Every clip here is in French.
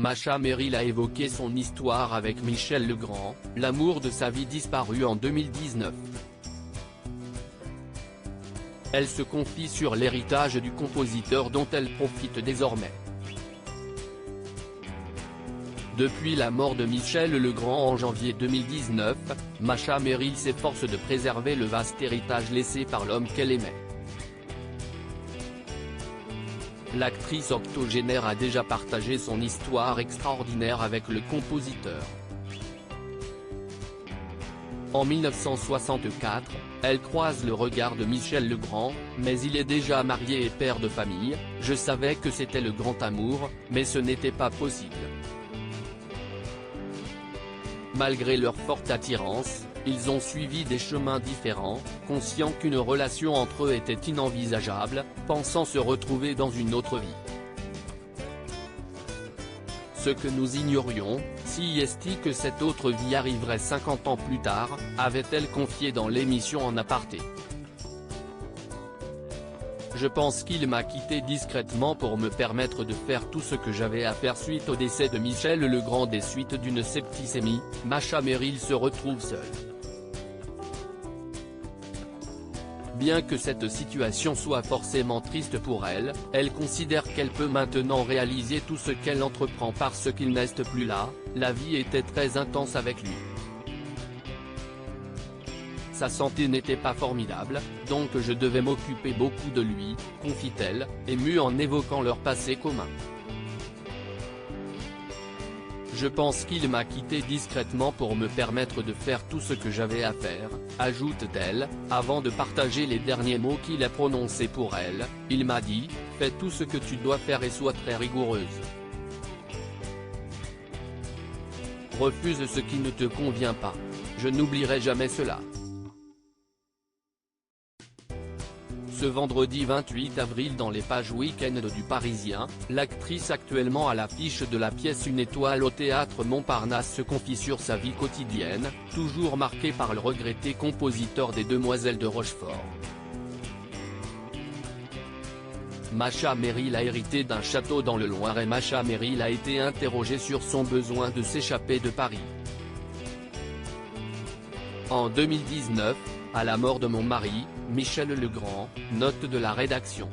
Masha Merrill a évoqué son histoire avec Michel Legrand, l'amour de sa vie disparu en 2019. Elle se confie sur l'héritage du compositeur dont elle profite désormais. Depuis la mort de Michel Legrand en janvier 2019, Masha Merrill s'efforce de préserver le vaste héritage laissé par l'homme qu'elle aimait. L'actrice octogénaire a déjà partagé son histoire extraordinaire avec le compositeur. En 1964, elle croise le regard de Michel Legrand, mais il est déjà marié et père de famille. Je savais que c'était le grand amour, mais ce n'était pas possible. Malgré leur forte attirance, ils ont suivi des chemins différents, conscients qu'une relation entre eux était inenvisageable, pensant se retrouver dans une autre vie. Ce que nous ignorions, si est-il que cette autre vie arriverait 50 ans plus tard, avait-elle confié dans l'émission en aparté. Je pense qu'il m'a quitté discrètement pour me permettre de faire tout ce que j'avais à faire suite au décès de Michel Legrand des suites d'une septicémie. Masha Merrill se retrouve seule. Bien que cette situation soit forcément triste pour elle, elle considère qu'elle peut maintenant réaliser tout ce qu'elle entreprend parce qu'il n'est plus là. La vie était très intense avec lui. Sa santé n'était pas formidable, donc je devais m'occuper beaucoup de lui, confie-t-elle, émue en évoquant leur passé commun. Je pense qu'il m'a quitté discrètement pour me permettre de faire tout ce que j'avais à faire, ajoute-t-elle, avant de partager les derniers mots qu'il a prononcés pour elle. Il m'a dit, fais tout ce que tu dois faire et sois très rigoureuse. Refuse ce qui ne te convient pas. Je n'oublierai jamais cela. Ce vendredi 28 avril dans les pages week-end du Parisien, l'actrice actuellement à l'affiche de la pièce Une étoile au théâtre Montparnasse se confie sur sa vie quotidienne, toujours marquée par le regretté compositeur des Demoiselles de Rochefort. Masha Merrill a hérité d'un château dans le Loiret. Masha Merrill a été interrogée sur son besoin de s'échapper de Paris. En 2019, à la mort de mon mari, Michel Legrand, note de la rédaction.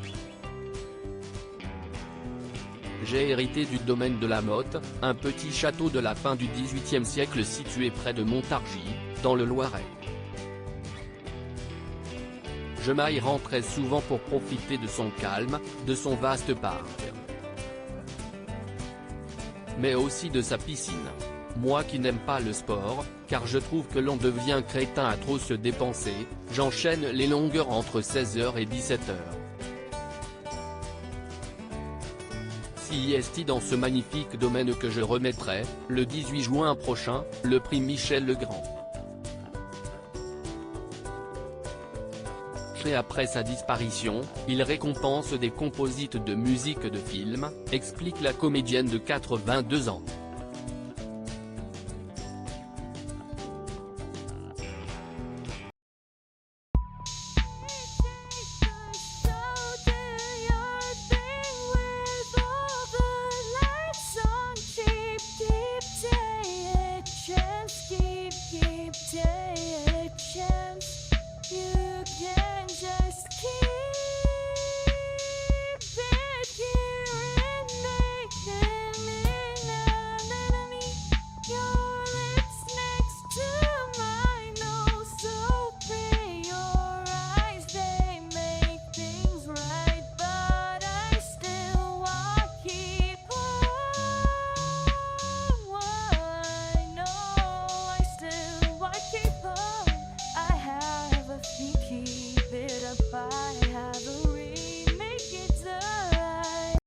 J'ai hérité du domaine de la Motte, un petit château de la fin du XVIIIe siècle situé près de Montargis, dans le Loiret. Je m'y rentrais souvent pour profiter de son calme, de son vaste parc, mais aussi de sa piscine. Moi qui n'aime pas le sport, car je trouve que l'on devient crétin à trop se dépenser, j'enchaîne les longueurs entre 16h et 17h. Si est dans ce magnifique domaine que je remettrai, le 18 juin prochain, le prix Michel Legrand. Et après sa disparition, il récompense des composites de musique de film, explique la comédienne de 82 ans.